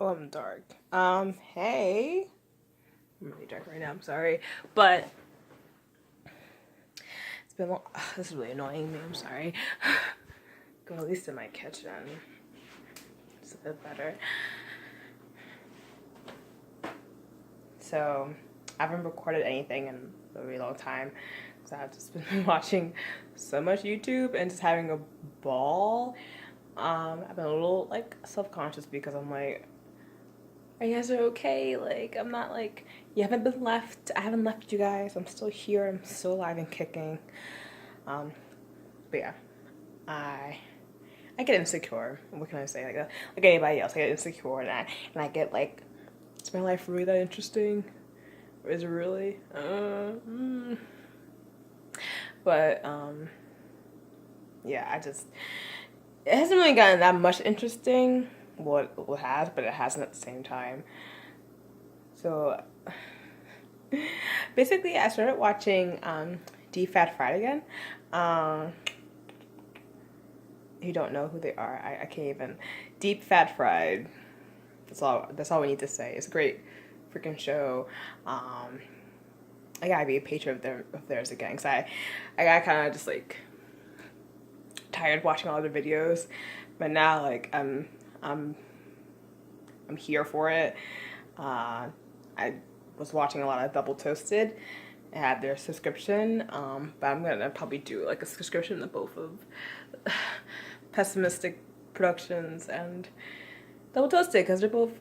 Oh, I'm dark. Hey. I'm really dark right now, I'm sorry. But it's been long. This is really annoying me, I'm sorry. Go at least in my kitchen. It's a bit better. So, I haven't recorded anything in a really long time because I've just been watching so much YouTube and just having a ball. I've been a little like self-conscious because I'm like, are you guys okay? Like, I'm not like, you haven't been left. I haven't left you guys. I'm still here. I'm still alive and kicking. Um, but yeah, I I get insecure. What can I say? Like anybody else, I get insecure, and I get like, is my life really that interesting? Or is it really? But yeah, it hasn't really gotten that much interesting. What has, but it hasn't at the same time. So basically, I started watching Deep Fat Fried again. Um, you don't know who they are. I can't even. Deep Fat Fried. That's all we need to say. It's a great freaking show. I gotta be a patron of theirs again because I got kind of just like tired watching all the videos, but now like I'm here for it. I was watching a lot of Double Toasted. I had their subscription, but I'm gonna probably do like a subscription to both of Pessimistic Productions and Double Toasted because they're both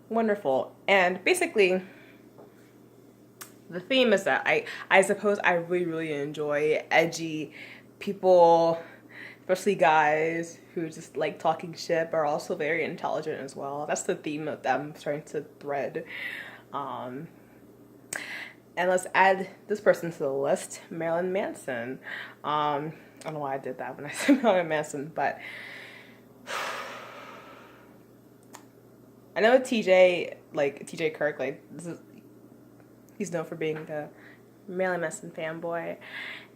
wonderful. And basically, the theme is that I suppose I really enjoy edgy people, especially guys who just like talking shit but are also very intelligent as well. That's the theme that I'm starting to thread. Um, and let's add this person to the list, Marilyn Manson. I don't know why I did that when I said Marilyn Manson, but I know TJ Kirk, he's known for being the Marilyn Manson fanboy.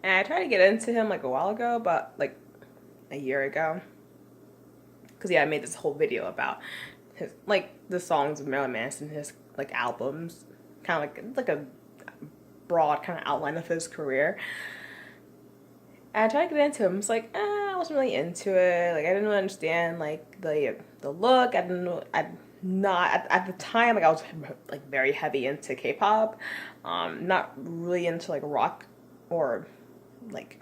And I tried to get into him like a while ago, but like a year ago. Because yeah, I made this whole video about his like the songs of Marilyn Manson, his like albums, kind of like a broad kind of outline of his career. And I tried to get into him. It's like I wasn't really into it. Like I didn't really understand like the look. I didn't know. I not at the time like I was like very heavy into K-pop. Not really into like rock or like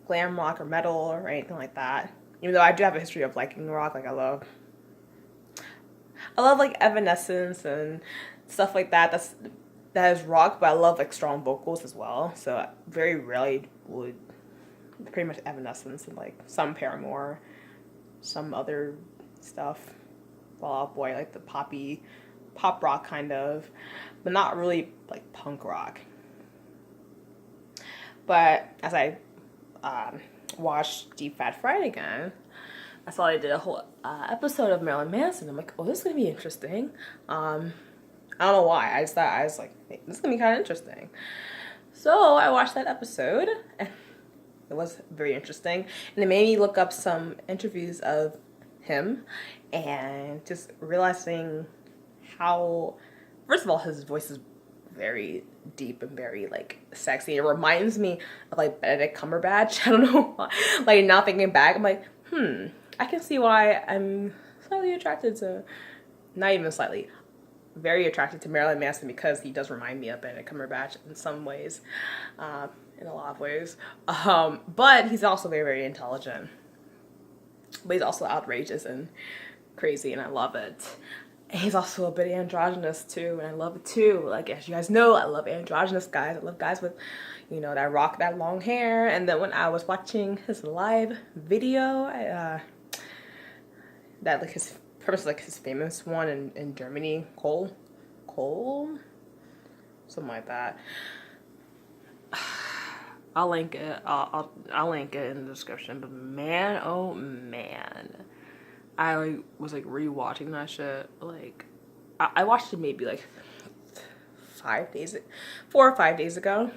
glam rock or metal or anything like that. Even though I do have a history of liking rock, like I love like Evanescence and stuff like that. That is rock, but I love like strong vocals as well. So I very rarely would pretty much Evanescence and like some Paramore, some other stuff. Fall Out Boy, like the pop rock kind of, but not really like punk rock. But as I watched Deep Fat Fried again, I saw they did a whole episode of Marilyn Manson. I'm like, oh, this is gonna be interesting. I don't know why. I was like, hey, this is gonna be kind of interesting. So I watched that episode, and it was very interesting, and it made me look up some interviews of him, and just realizing how, first of all, his voice is very deep and very like sexy. It reminds me of like Benedict Cumberbatch. I don't know why. Like now thinking back, I'm like, I can see why I'm slightly attracted to, not even slightly, very attracted to Marilyn Manson because he does remind me of Benedict Cumberbatch in some ways, in a lot of ways. But he's also very, very intelligent. But he's also outrageous and crazy, and I love it. And he's also a bit androgynous too, and I love it too. Like as you guys know, I love androgynous guys. I love guys with, that rock, that long hair. And then when I was watching his live video, that like his purpose like his famous one in Germany, Cole, something like that. I'll link it. I'll link it in the description. But man, oh man, I was like rewatching that shit. Like, I watched it maybe like 4 or 5 days ago,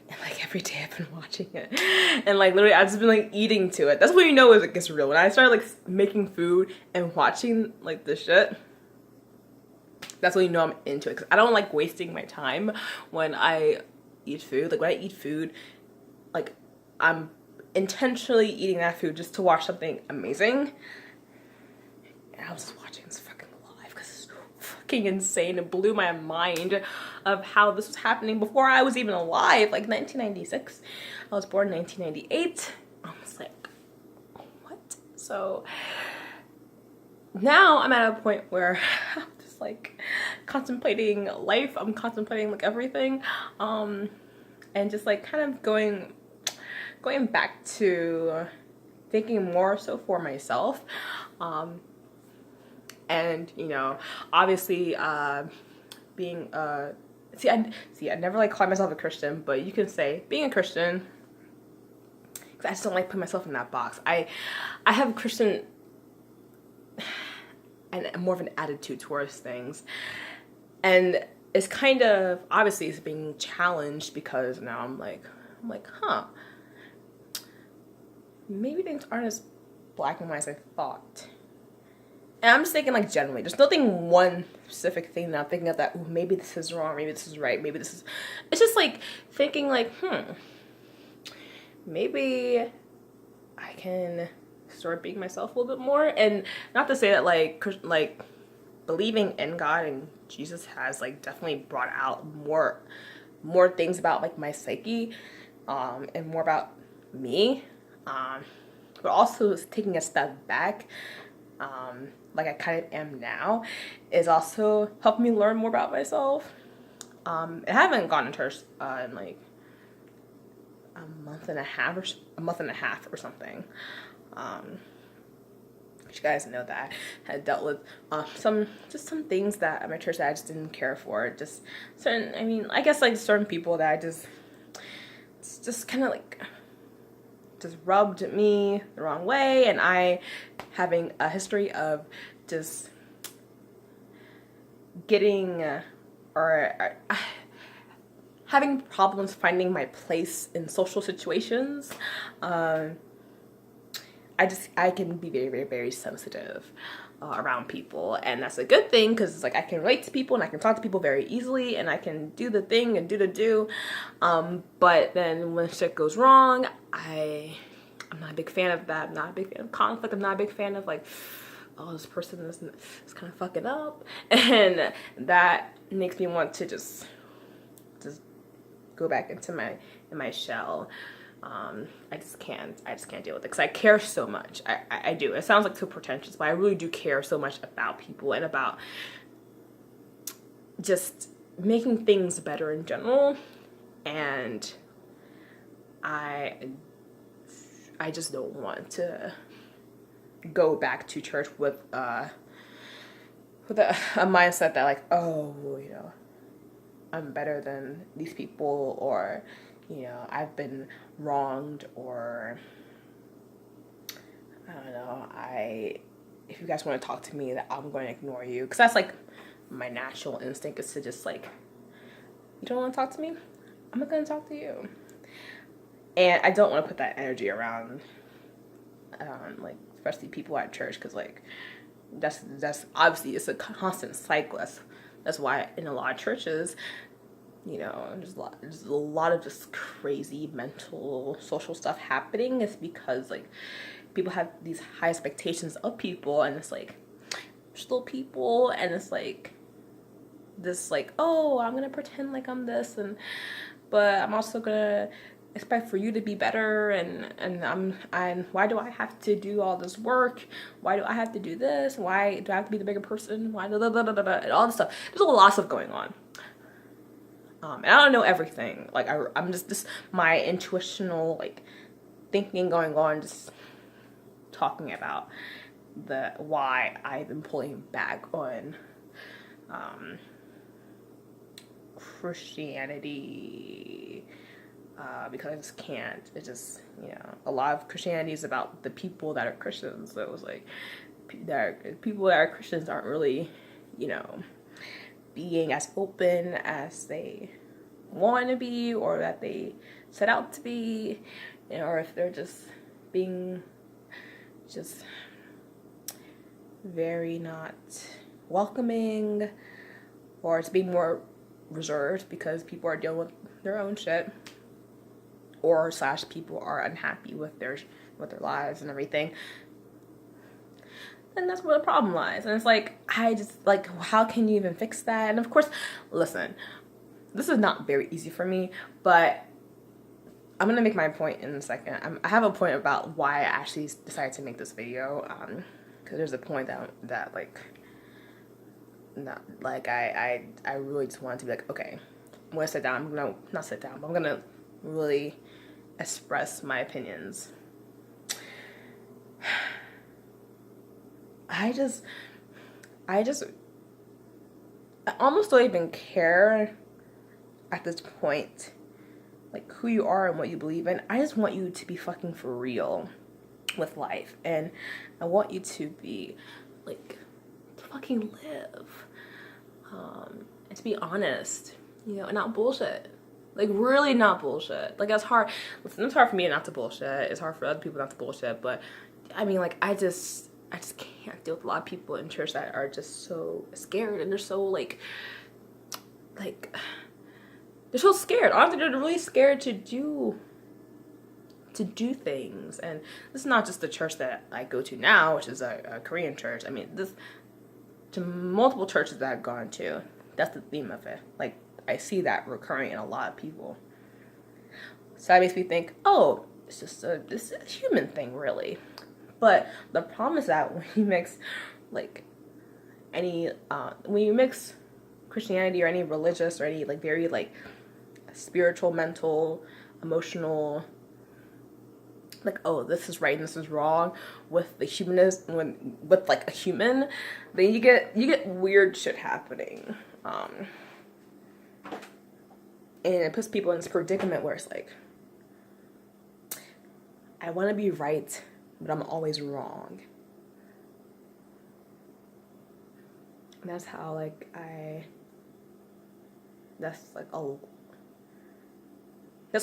And like every day I've been watching it, and like literally I've just been like eating to it. That's when you know it gets real. When I started like making food and watching like this shit, that's when you know I'm into it. Cause I don't like wasting my time when I eat food. Like when I eat food, like I'm intentionally eating that food just to watch something amazing. And I was just watching this fucking live because it's fucking insane. It blew my mind of how this was happening before I was even alive. Like 1996. I was born in 1998. I was like, what? So now I'm at a point where I'm just like contemplating life. I'm contemplating like everything. And just like kind of going back to thinking more so for myself. And you know, obviously being I never like call myself a Christian, but you can say being a Christian, because I just don't like putting myself in that box. I have Christian and more of an attitude towards things, and it's kind of obviously it's being challenged because now I'm like huh, maybe things aren't as black and white as I thought. And I'm just thinking like generally, there's nothing one specific thing that I'm thinking of that, ooh, maybe this is wrong, maybe this is right, maybe this is, it's just like thinking like, maybe I can start being myself a little bit more. And not to say that like believing in God and Jesus has like definitely brought out more things about like my psyche, and more about me, but also taking a step back, like I kind of am now, is also helping me learn more about myself. I haven't gone to church in like a month and a half or something. You guys know that I had dealt with some things that at my church that I just didn't care for. Just certain, I mean, I guess like certain people that I just kind of like just rubbed me the wrong way, and I having a history of just getting or having problems finding my place in social situations. I can be very, very, very sensitive around people, and that's a good thing because it's like I can relate to people and I can talk to people very easily and I can do the thing and do the do. But then when shit goes wrong, I'm not a big fan of that. I'm not a big fan of conflict. I'm not a big fan of like, oh, this person is kind of fucking up, and that makes me want to just go back into my shell. I just can't deal with it because I care so much. I do. It sounds like so pretentious, but I really do care so much about people and about just making things better in general. And I just don't want to go back to church with a mindset that like, oh, you know, I'm better than these people, or you know, I've been wronged, or I don't know, if you guys want to talk to me, that I'm going to ignore you, because that's like my natural instinct is to just like, you don't want to talk to me, I'm not going to talk to you. And I don't want to put that energy around like especially people at church, because like that's obviously it's a constant cycle. That's why in a lot of churches, you know, there's a lot of just crazy mental social stuff happening. It's because like people have these high expectations of people, and it's like still people, and it's like this like, oh, I'm gonna pretend like I'm this, but I'm also gonna expect for you to be better, and why do I have to do all this work? Why do I have to do this? Why do I have to be the bigger person? Why and all this stuff. There's a lot of stuff going on. And I don't know everything. Like I'm just my intuitional like thinking going on, just talking about the why I've been pulling back on Christianity, because I just can't. It just, you know, a lot of Christianity is about the people that are Christians. So it was like people that are Christians aren't really, you know, being as open as they want to be or that they set out to be, or if they're just being just very not welcoming, or it's being more reserved because people are dealing with their own shit, or slash people are unhappy with their lives and everything. And that's where the problem lies. And it's like, I just, like, how can you even fix that? And of course, listen, this is not very easy for me, but I'm gonna make my point in a second. I have a point about why I actually decided to make this video, because there's a point that like, not like I really just wanted to be like, okay, I'm gonna sit down. I'm gonna not sit down, but I'm gonna really express my opinions. I almost don't even care at this point, like, who you are and what you believe in. I just want you to be fucking for real with life, and I want you to be like, to fucking live, and to be honest, and not bullshit. Like, really not bullshit. Like, it's hard. Listen, it's hard for me not to bullshit. It's hard for other people not to bullshit. But I mean, like, I just can't deal with a lot of people in church that are just so scared, and they're so like they're so scared. Honestly, they're really scared to do things. And this is not just the church that I go to now, which is a Korean church. I mean, this to multiple churches that I've gone to. That's the theme of it. Like, I see that recurring in a lot of people. So that makes me think, oh, it's just this is a human thing, really. But the problem is that when you mix, like, when you mix Christianity or any religious or any, like, very, like, spiritual, mental, emotional, like, oh, this is right and this is wrong, with the humanism, with like a human, then you get weird shit happening. And it puts people in this predicament where it's like, I want to be right, but I'm always wrong. And that's how, like, that's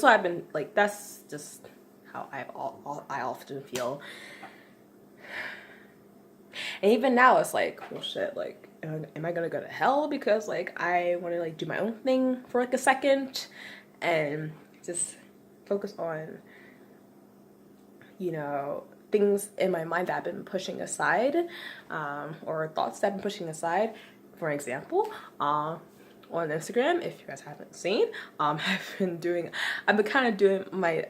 what I've been, like, that's just how I often feel. And even now it's like, well, shit, like, am I gonna go to hell because, like, I want to, like, do my own thing for, like, a second and just focus on, things in my mind that I've been pushing aside, or thoughts that I've been pushing aside. For example, on Instagram, if you guys haven't seen, I've been kind of doing my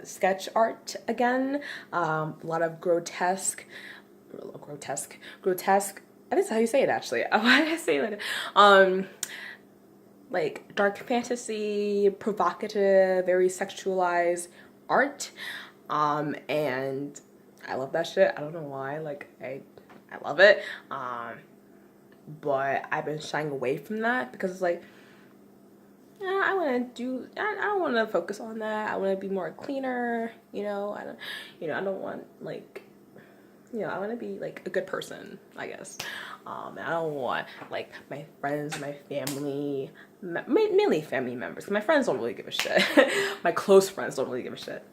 sketch art again. A lot of grotesque. I think that's how you say it, actually. Why did I say that? Like, dark fantasy, provocative, very sexualized art. And I love that shit. I don't know why. Like, I love it. But I've been shying away from that because it's like, I don't want to focus on that. I want to be more cleaner, I don't want, like, I want to be, like, a good person, I guess. And I don't want, like, my friends, my family, mainly family members. My friends don't really give a shit. My close friends don't really give a shit.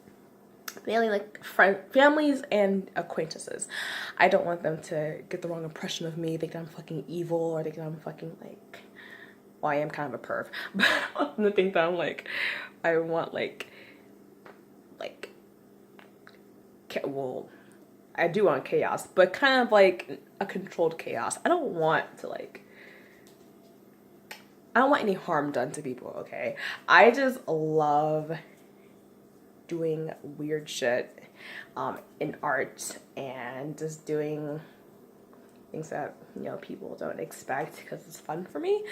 Mainly, like, families and acquaintances. I don't want them to get the wrong impression of me, think I'm fucking evil, or think I'm fucking, like, well, I am kind of a perv, but I want them to think that I'm, like, I want, like, well, I do want chaos, but kind of like a controlled chaos. I don't want any harm done to people, okay? I just love doing weird shit in art and just doing things that, people don't expect because it's fun for me,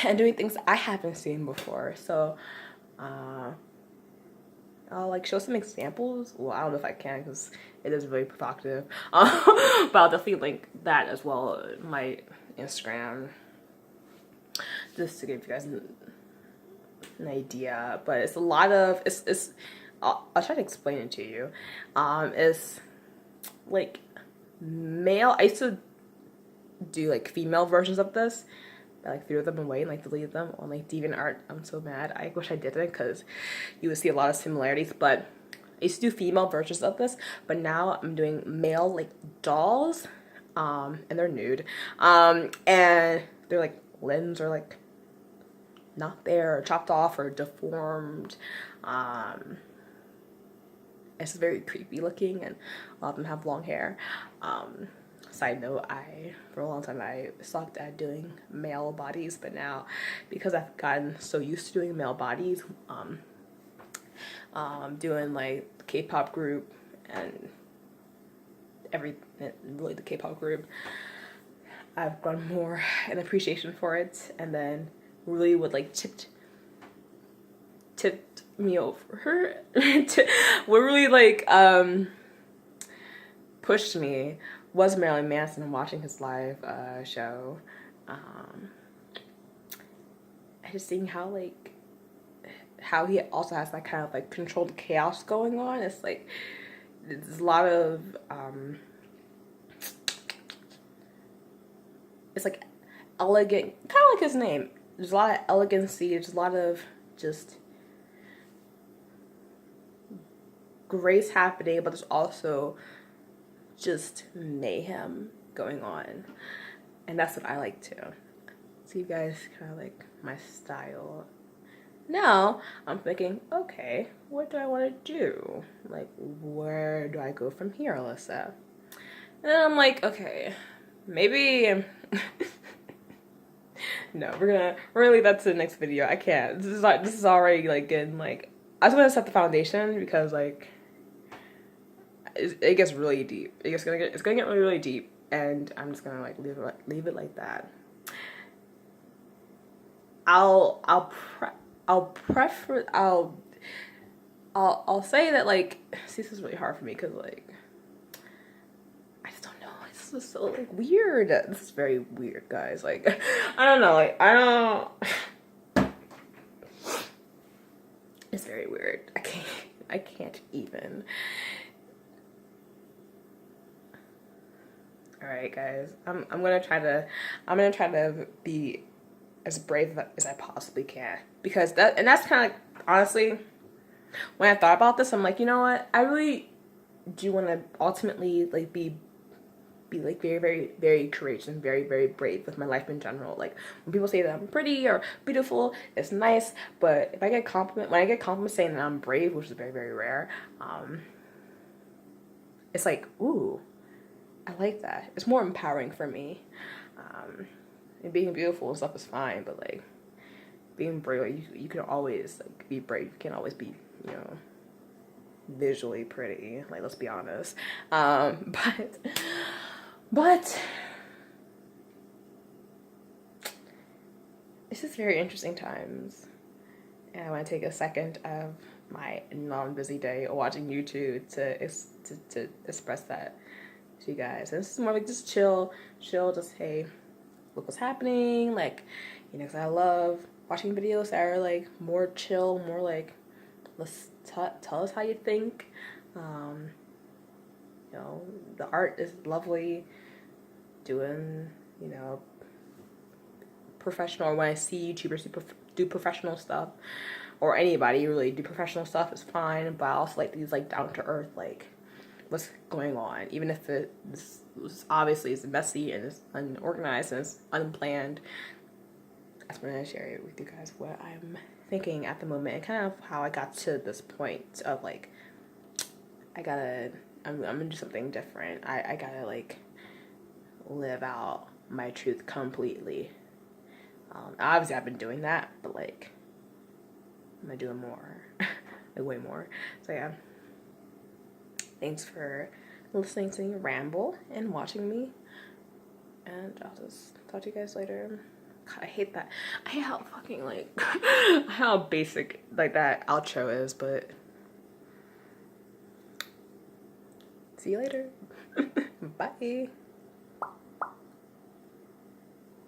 and doing things I haven't seen before. So I'll, like, show some examples. Well, I don't know if I can because it is really provocative. But I'll definitely link that as well on my Instagram, just to give you guys an idea. But it's a lot of, I'll try to explain it to you. It's like male. I used to do, like, female versions of this, I like threw them away and like deleted them on like DeviantArt. I'm so mad. I wish I didn't, because you would see a lot of similarities. But I used to do female versions of this, but now I'm doing male like dolls, and they're nude, and they're like limbs are like not there, or chopped off, or deformed. It's very creepy looking, and a lot of them have long hair. Side note, for a long time I sucked at doing male bodies, but now because I've gotten so used to doing male bodies, doing like the K-pop group and really the K-pop group, I've grown more an appreciation for it, and then really would like tipped me over. What really like pushed me was Marilyn Manson, watching his live show. Just seeing how he also has that kind of like controlled chaos going on. It's like there's a lot of it's like elegant, kind of like his name. There's a lot of elegancy. There's a lot of just grace happening, but there's also just mayhem going on, and that's what I like too. So you guys kind of like my style. Now I'm thinking, okay, what do I want to do? Like, where do I go from here, Alyssa? And then I'm like, okay, maybe no, we're gonna leave that to the next video. I can't. This is already like getting like, I just want to set the foundation, because like it gets really deep. It's gonna get really, really deep, and I'm just gonna like leave it like that. I'll say that like, see, this is really hard for me, because like I just don't know. This is so like weird. This is very weird, guys. Like I don't know. Like I don't. It's very weird. I can't even. All right, guys. I'm gonna try to be as brave as I possibly can, because that's kind of like, honestly, when I thought about this, I'm like, you know what? I really do want to ultimately like be like very, very, very courageous and very, very brave with my life in general. Like when people say that I'm pretty or beautiful, it's nice, but when I get compliments saying that I'm brave, which is very, very rare, it's like, ooh, I like that. It's more empowering for me. And being beautiful and stuff is fine, but like being brave, like, you can always like be brave. You can't always be, you know, visually pretty. Like, let's be honest. But it's just very interesting times, and I want to take a second of my non-busy day watching YouTube to express that to you guys. And this is more like just chill, just, hey, look what's happening, like, you know, because I love watching videos that are like more chill, more like, let's tell us how you think. You know, the art is lovely, doing, you know, professional, or when I see YouTubers do professional stuff, or anybody really do professional stuff, is fine, but I also like these like down to earth, like what's going on, even if this obviously is messy and it's unorganized and it's unplanned. I just want to share it with you guys what I'm thinking at the moment, and kind of how I got to this point of like, I'm gonna do something different. I gotta like live out my truth completely. Obviously I've been doing that, but like I'm gonna do it more, like way more. So yeah. Thanks for listening to me ramble and watching me. And I'll just talk to you guys later. God, I hate that. I hate how fucking like how basic like that outro is, but see you later. Bye.